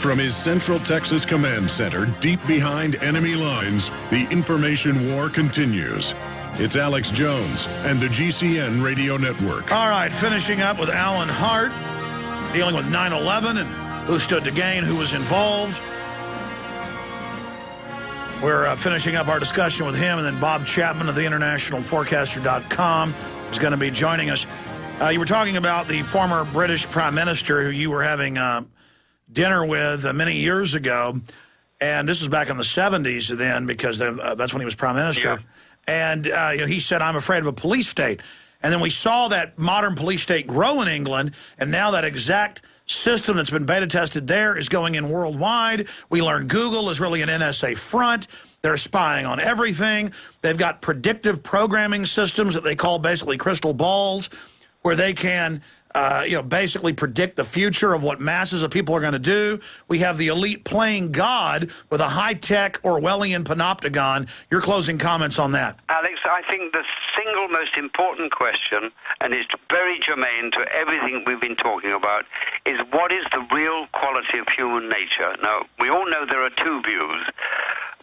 From his Central Texas Command Center, deep behind enemy lines, the information war continues. It's Alex Jones and the GCN Radio Network. All right, finishing up with Alan Hart, dealing with 9/11 and who stood to gain, who was involved. We're finishing up our discussion with him, and then Bob Chapman of the internationalforecaster.com is going to be joining us. You were talking about the former British Prime Minister who you were having dinner with many years ago, and this was back in the 70s then, because that's when he was Prime Minister. Yeah. And he said, "I'm afraid of a police state." And then we saw that modern police state grow in England, and now that exact system that's been beta tested there is going in worldwide. We learned Google is really an NSA front. They're spying on everything. They've got predictive programming systems that they call basically crystal balls, where they can basically predict the future of what masses of people are going to do. We have the elite playing God with a high-tech Orwellian panopticon. Your closing comments on that? Alex, I think the single most important question, and it's very germane to everything we've been talking about, is what is the real quality of human nature? Now, we all know there are two views.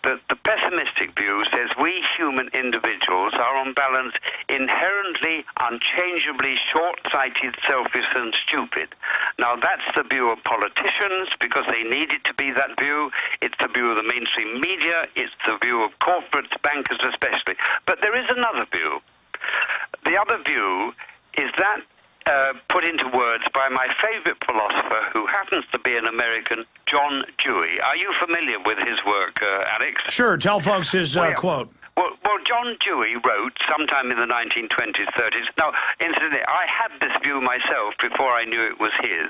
The pessimistic view says we human individuals are on balance inherently, unchangeably short-sighted, selfish and stupid. Now that's the view of politicians because they need it to be that view. It's the view of the mainstream media. It's the view of corporate bankers especially. But there is another view. The other view is that put into words by my favorite philosopher, who happens to be an American, John Dewey. Are you familiar with his work, Alex? Sure. Tell folks his quote. Well, John Dewey wrote sometime in the 1920s, 30s. Now, incidentally, I had this view myself before I knew it was his.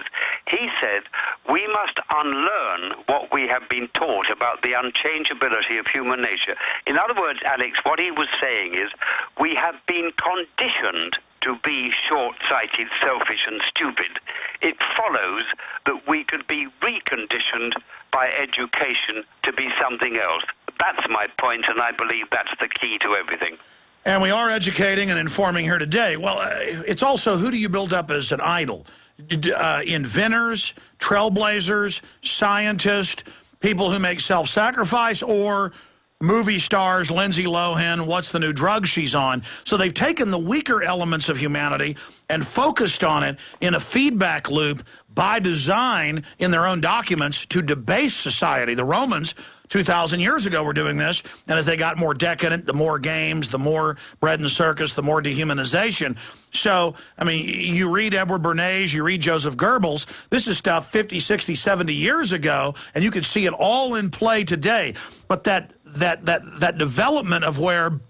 He said, we must unlearn what we have been taught about the unchangeability of human nature. In other words, Alex, what he was saying is, we have been conditioned to be short-sighted, selfish and stupid. It follows that we could be reconditioned by education to be something else. That's my point, and I believe that's the key to everything. And we are educating and informing here today. Well, it's also, who do you build up as an idol? Inventors, trailblazers, scientists, people who make self-sacrifice, or movie stars, Lindsay Lohan, what's the new drug she's on? So they've taken the weaker elements of humanity and focused on it in a feedback loop by design in their own documents to debase society. The Romans 2,000 years ago were doing this, and as they got more decadent, the more games, the more bread and circus, the more dehumanization. So, I mean, you read Edward Bernays, you read Joseph Goebbels, this is stuff 50, 60, 70 years ago, and you could see it all in play today. But that development of where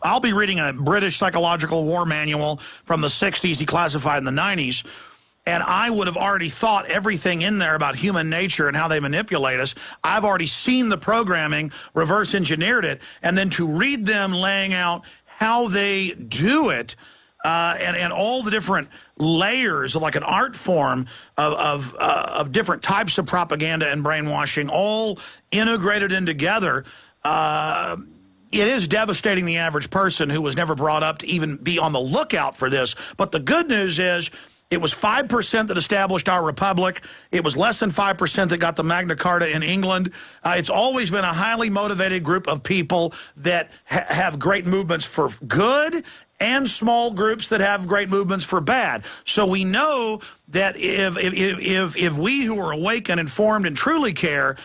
I'll be reading a British psychological war manual from the 60s, declassified in the 90s, and I would have already thought everything in there about human nature and how they manipulate us. I've already seen the programming, reverse engineered it, and then to read them laying out how they do it, and all the different layers of like an art form of different types of propaganda and brainwashing, all integrated in together. It is devastating the average person who was never brought up to even be on the lookout for this. But the good news is, it was 5% that established our republic. It was less than 5% that got the Magna Carta in England. It's always been a highly motivated group of people that have great movements for good and small groups that have great movements for bad. So we know that if we who are awake and informed and truly care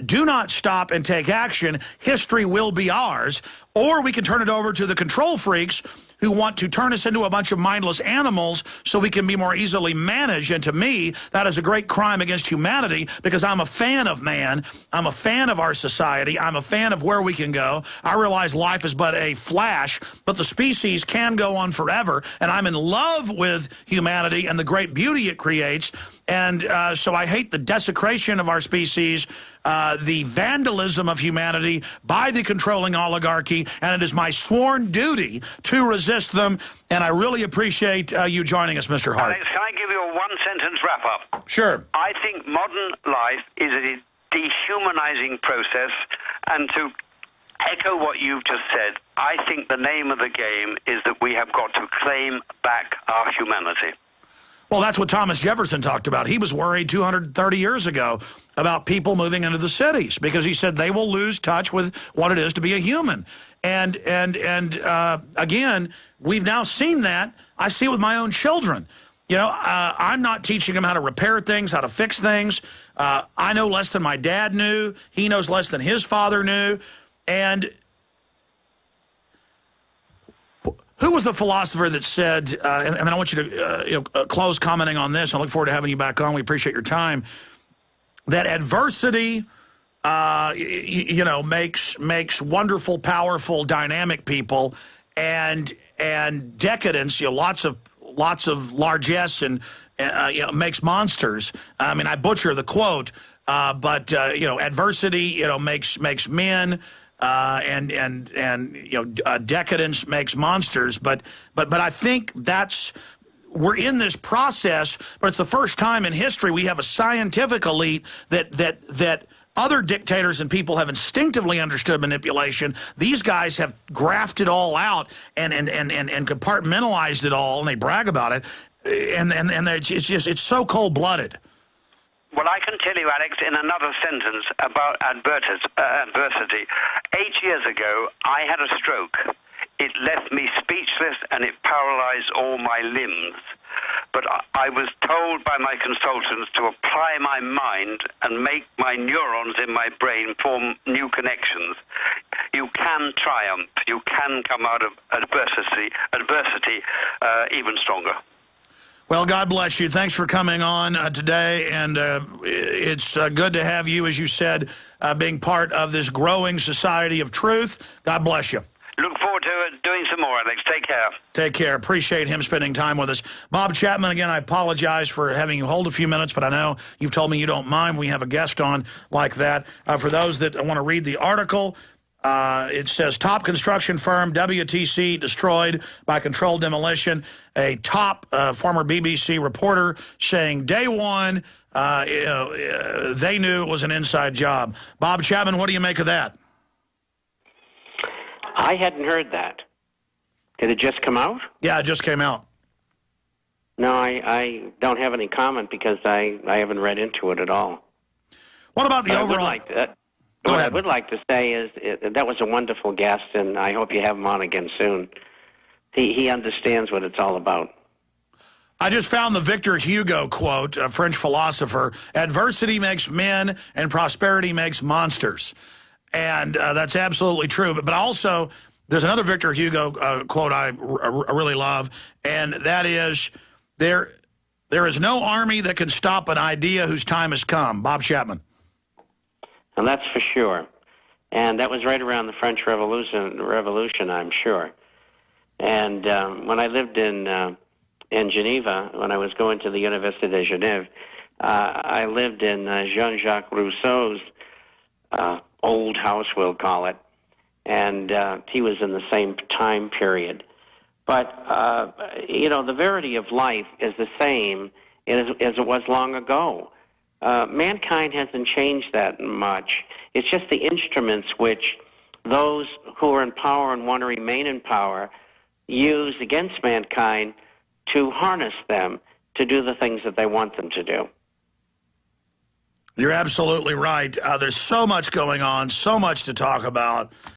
do not stop and take action, history will be ours. Or we can turn it over to the control freaks who want to turn us into a bunch of mindless animals so we can be more easily managed. And to me, that is a great crime against humanity, because I'm a fan of man. I'm a fan of our society. I'm a fan of where we can go. I realize life is but a flash, but the species can go on forever. And I'm in love with humanity and the great beauty it creates. And so I hate the desecration of our species, the vandalism of humanity by the controlling oligarchy, and it is my sworn duty to resist them. And I really appreciate you joining us, Mr. Hart. Alex, can I give you a one-sentence wrap-up? Sure. I think modern life is a dehumanizing process, and to echo what you've just said, I think the name of the game is that we have got to claim back our humanity. Well, that's what Thomas Jefferson talked about. He was worried 230 years ago about people moving into the cities because he said they will lose touch with what it is to be a human. And again, we've now seen that. I see it with my own children. You know, I'm not teaching them how to repair things, how to fix things. I know less than my dad knew. He knows less than his father knew. And who was the philosopher that said, and then I want you to close commenting on this. I look forward to having you back on. We appreciate your time. That adversity, makes wonderful, powerful, dynamic people, and decadence, lots of largesse and makes monsters. I mean, I butcher the quote, but adversity, makes men. Decadence makes monsters, but I think we're in this process, but it's the first time in history we have a scientific elite that other dictators and people have instinctively understood manipulation. These guys have graphed it all out and compartmentalized it all, and they brag about it, and it's so cold-blooded. Well, I can tell you, Alex, in another sentence about adversity. 8 years ago, I had a stroke. It left me speechless and it paralyzed all my limbs. But I was told by my consultants to apply my mind and make my neurons in my brain form new connections. You can triumph. You can come out of adversity even stronger. Well, God bless you. Thanks for coming on today, and it's good to have you, as you said, being part of this growing society of truth. God bless you. Look forward to doing some more, Alex. Take care. Take care. Appreciate him spending time with us. Bob Chapman, again, I apologize for having you hold a few minutes, but I know you've told me you don't mind when we have a guest on like that. For those that want to read the article, it says, top construction firm WTC destroyed by controlled demolition. A top former BBC reporter saying day one, they knew it was an inside job. Bob Chapman, what do you make of that? I hadn't heard that. Did it just come out? Yeah, it just came out. No, I don't have any comment because I haven't read into it at all. What about the overall... What I would like to say is that was a wonderful guest, and I hope you have him on again soon. He understands what it's all about. I just found the Victor Hugo quote, a French philosopher, adversity makes men and prosperity makes monsters. And that's absolutely true. But also, there's another Victor Hugo quote I really love, and that is, there is no army that can stop an idea whose time has come. Bob Chapman. And that's for sure. And that was right around the French Revolution, I'm sure. And when I lived in Geneva, when I was going to the Université de Genève, I lived in Jean-Jacques Rousseau's old house, we'll call it. And he was in the same time period. But, the verity of life is the same as it was long ago. Mankind hasn't changed that much. It's just the instruments which those who are in power and want to remain in power use against mankind to harness them to do the things that they want them to do. You're absolutely right. There's so much going on, so much to talk about.